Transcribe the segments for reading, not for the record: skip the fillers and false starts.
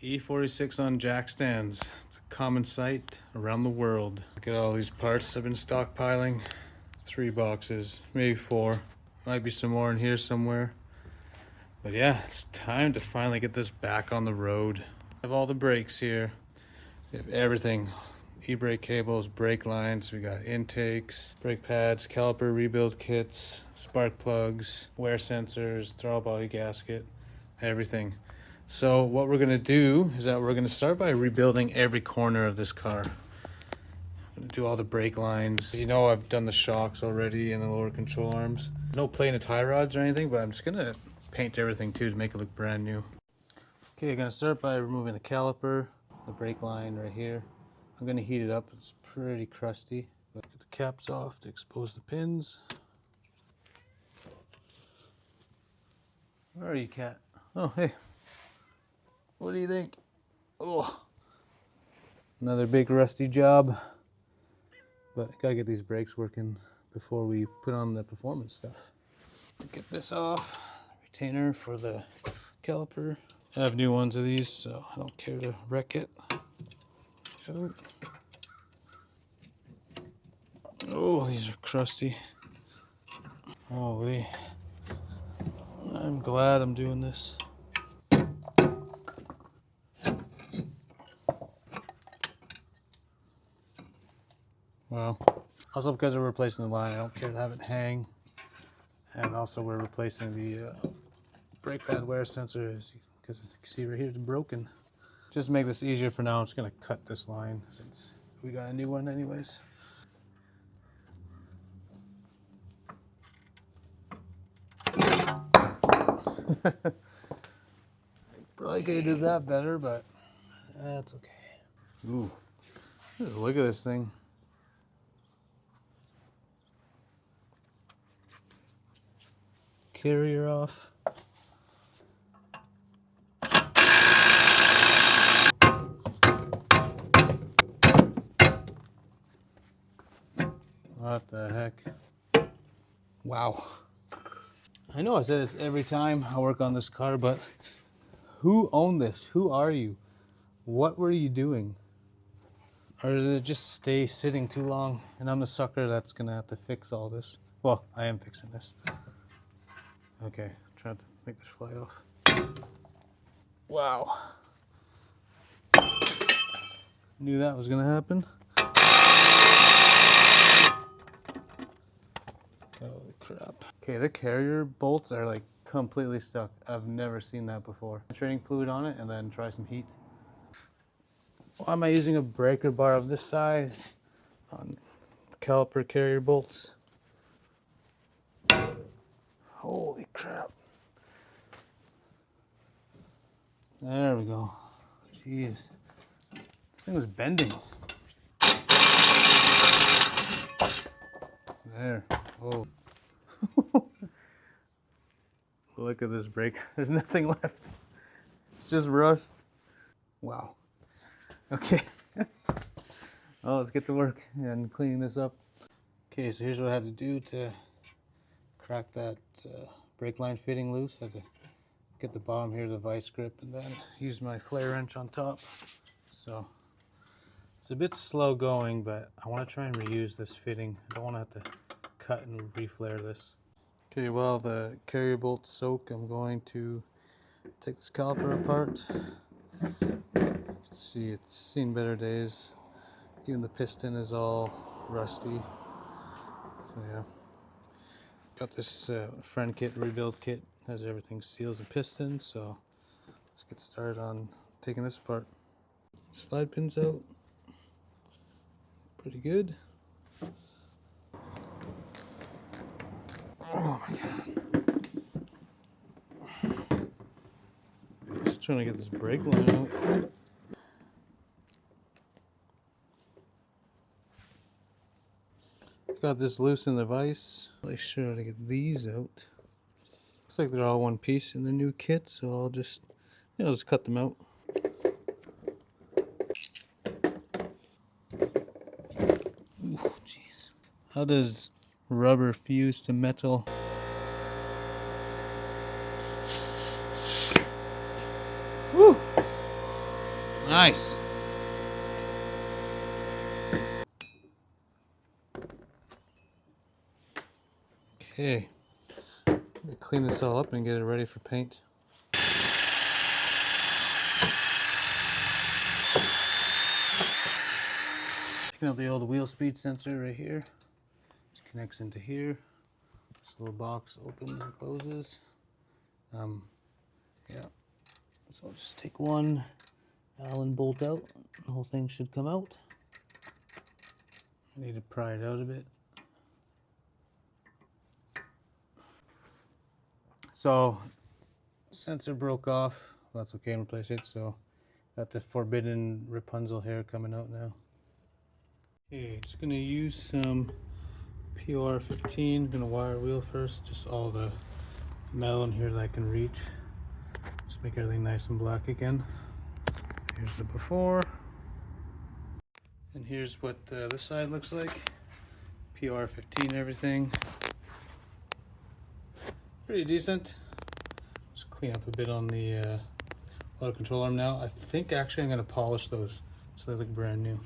E46 on jack stands. It's a common sight around the world. Look at all these parts I've been stockpiling. 3 boxes, maybe 4. Might be some more in here somewhere. But yeah, it's time to finally get this back on the road. I have all the brakes here. We have everything. E-brake cables, brake lines, we got intakes, brake pads, caliper rebuild kits, spark plugs, wear sensors, throttle body gasket, everything. So what we're gonna do is that we're gonna start by rebuilding every corner of this car. I'm gonna do all the brake lines. You know, I've done the shocks already and the lower control arms. No plated tie rods or anything, but I'm just gonna paint everything too to make it look brand new. Okay, I'm gonna start by removing the caliper, the brake line right here. I'm gonna heat it up, it's pretty crusty. But get the caps off to expose the pins. Where are you, cat? Oh, hey. What do you think? Oh, another big rusty job. But gotta get these brakes working before we put on the performance stuff. Get this off. Retainer for the caliper. I have new ones of these, so I don't care to wreck it. Oh, these are crusty. Holy. I'm glad I'm doing this. Well, also because we're replacing the line, I don't care to have it hang. And also we're replacing the brake pad wear sensors, because you can see right here it's broken. Just to make this easier for now, I'm just gonna cut this line since we got a new one anyways. Probably could have did that better, but that's okay. Ooh, look at this thing. Carrier off. What the heck? Wow. I know I say this every time I work on this car, but who owned this? Who are you? What were you doing? Or did it just stay sitting too long and I'm the sucker that's gonna have to fix all this? Well, I am fixing this. Okay, trying to make this fly off. Wow. Knew that was gonna happen. Holy crap. Okay, the carrier bolts are like completely stuck. I've never seen that before. Training fluid on it and then try some heat. Why am I using a breaker bar of this size on caliper carrier bolts? Holy crap. There we go. Jeez. This thing was bending. There. Whoa. Look at this brake. There's nothing left. It's just rust. Wow. Okay. Oh, let's get to work and cleaning this up. Okay, so here's what I had to do to crack that brake line fitting loose. I had to get the bottom here, the vice grip, and then use my flare wrench on top. So it's a bit slow going, but I want to try and reuse this fitting. I don't want to have to cut and reflare this. Okay, while the carrier bolts soak, I'm going to take this caliper apart. You can see it's seen better days. Even the piston is all rusty. So yeah. Got this friend kit, rebuild kit, has everything seals and pistons, so let's get started on taking this apart. Slide pins out, pretty good. Oh my god. Just trying to get this brake line out. Got this loose in the vise. Really sure how to get these out. Looks like they're all one piece in the new kit, so I'll just, just cut them out. Ooh, jeez. How does rubber fuse to metal? Woo! Nice. Okay, clean this all up and get it ready for paint. Checking out the old wheel speed sensor right here. It connects into here. This little box opens and closes. Yeah. So I'll just take one Allen bolt out. The whole thing should come out. I need to pry it out a bit. So sensor broke off. Well, that's okay, I'll replace it. So got the forbidden Rapunzel hair coming out now. Okay, just gonna use some PR15. Gonna wire wheel first, just all the metal in here that I can reach. Just make everything nice and black again. Here's the before. And here's what this side looks like. PR15 everything. Pretty decent. Just clean up a bit on the auto control arm now. I think actually I'm going to polish those so they look brand new.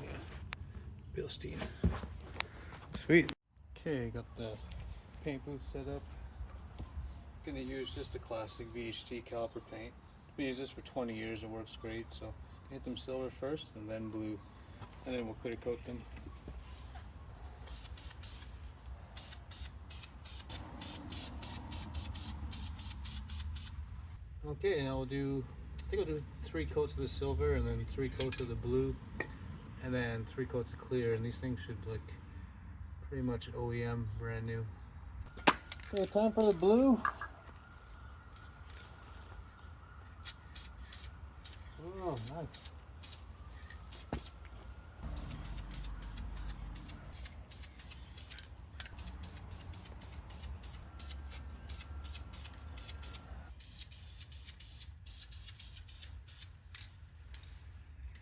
Yeah. Bilstein. Sweet. Okay, got the paint booth set up. Gonna use just a classic VHT caliper paint. We use this for 20 years, it works great. So hit them silver first and then blue, and then we'll clear coat them. Okay, now I think I'll do 3 coats of the silver and then 3 coats of the blue and then 3 coats of clear, and these things should look pretty much OEM, brand new. Okay, time for the blue. Oh, nice.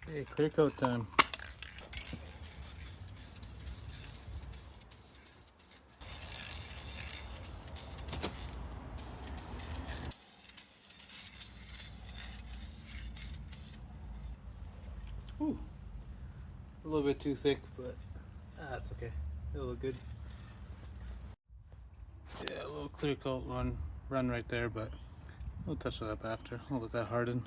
Hey, clear coat time. Ooh, a little bit too thick, but that's okay. It'll look good. Yeah, a little clear coat run right there, but we'll touch that up after. I'll let that harden.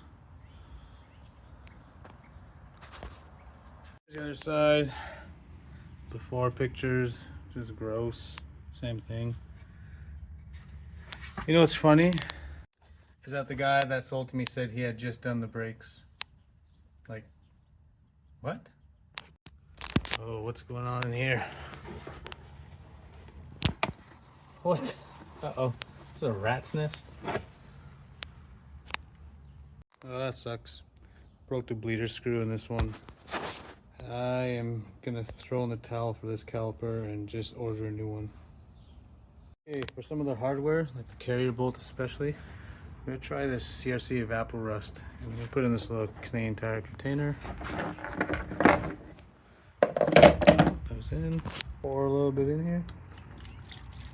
The other side, before pictures, just gross, same thing. You know what's funny? Is that the guy that sold to me said he had just done the brakes. Like, what? Oh, what's going on in here? What? Uh-oh, this is a rat's nest. Oh, that sucks. Broke the bleeder screw in this one. I am gonna throw in the towel for this caliper and just order a new one. Okay, for some of the hardware, like the carrier bolt especially, I'm gonna try this CRC Evapor Rust. I'm gonna put in this little Canadian Tire container. Goes in. Pour a little bit in here.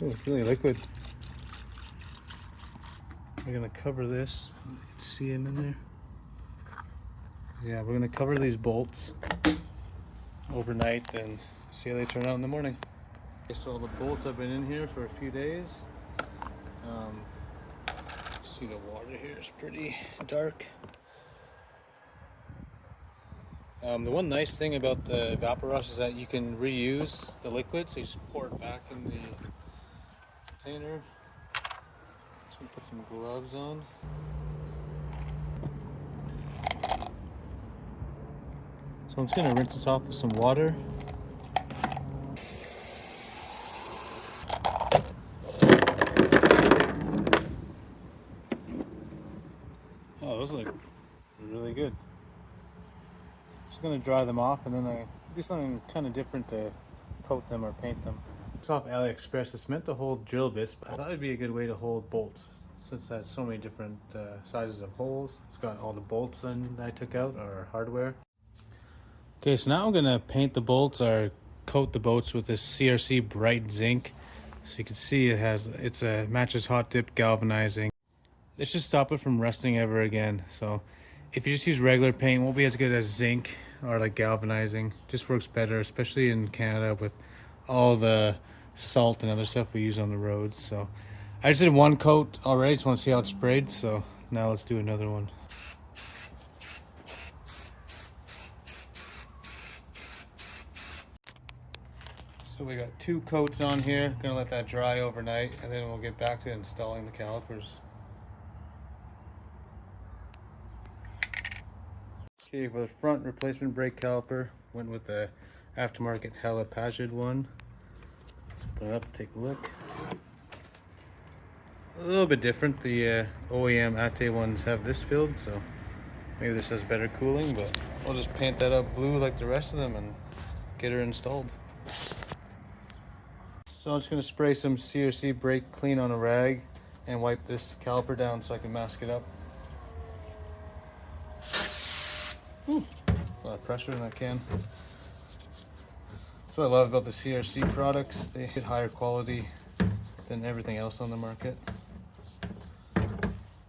Oh, it's really liquid. We're gonna cover this. You can see him in there. Yeah, we're gonna cover these bolts overnight and see how they turn out in the morning. Okay, so the bolts have been in here for a few days. See, the water here is pretty dark. The one nice thing about the Evapor Rust is that you can reuse the liquid, so you just pour it back in the container. Just gonna put some gloves on. So I'm just gonna rinse this off with some water. Oh, those look really good. Just gonna dry them off and then I do something kind of different to coat them or paint them. It's off AliExpress. It's meant to hold drill bits, but I thought it'd be a good way to hold bolts since it has so many different sizes of holes. It's got all the bolts that I took out are hardware. Okay, so now I'm gonna paint the bolts or coat the bolts with this CRC bright zinc. So you can see it matches hot dip galvanizing. This should stop it from rusting ever again. So If you just use regular paint, it won't be as good as zinc or like galvanizing. Just works better, especially in Canada with all the salt and other stuff we use on the roads. So I just did one coat already. Just want to see how it sprayed. So now let's do another one. So we got 2 coats on here. Gonna let that dry overnight, and then we'll get back to installing the calipers. Okay, for the front replacement brake caliper, went with the aftermarket Calipers one. Let's open it up, take a look. A little bit different. The OEM ATE ones have this filled, so maybe this has better cooling, but we'll just paint that up blue like the rest of them and get her installed. So I'm just going to spray some CRC brake clean on a rag and wipe this caliper down so I can mask it up. Ooh, a lot of pressure in that can. That's what I love about the CRC products. They hit higher quality than everything else on the market.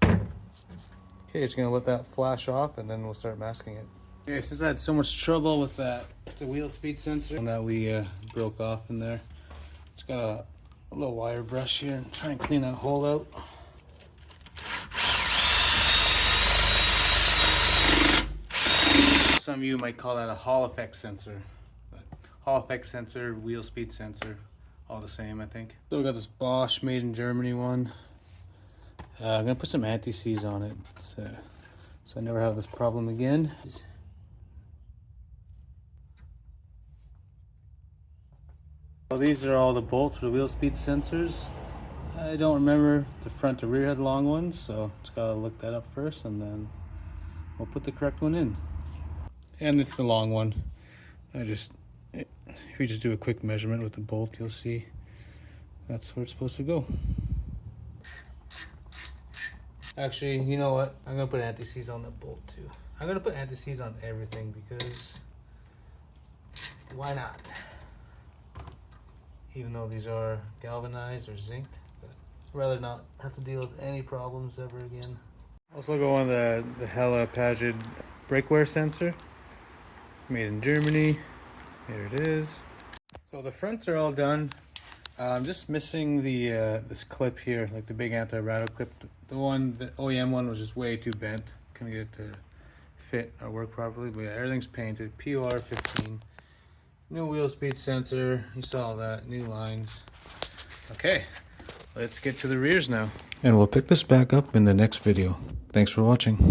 Okay, just gonna let that flash off and then we'll start masking it. Okay, since I had so much trouble with the wheel speed sensor that we broke off in there, just got a little wire brush here and try and clean that hole out. Some of you might call that a Hall effect sensor, but Hall effect sensor, wheel speed sensor, all the same, I think. So we got this Bosch made in Germany one. I'm gonna put some anti-seize on it, so I never have this problem again. Well, these are all the bolts for the wheel speed sensors. I don't remember the front to rear head long ones, so just gotta look that up first and then we'll put the correct one in. And it's the long one. If you just do a quick measurement with the bolt, you'll see that's where it's supposed to go. Actually, you know what? I'm gonna put anti-seize on the bolt too. I'm gonna put anti-seize on everything because why not? Even though these are galvanized or zinced, but I'd rather not have to deal with any problems ever again. Also go on the Calipers brake wear sensor. Made in Germany. Here it is. So the fronts are all done. I'm just missing the this clip here, like the big anti-rattle clip. The OEM one was just way too bent. Couldn't get it to fit or work properly. But yeah, everything's painted. POR 15. New wheel speed sensor. You saw that. New lines. Okay, let's get to the rears now. And we'll pick this back up in the next video. Thanks for watching.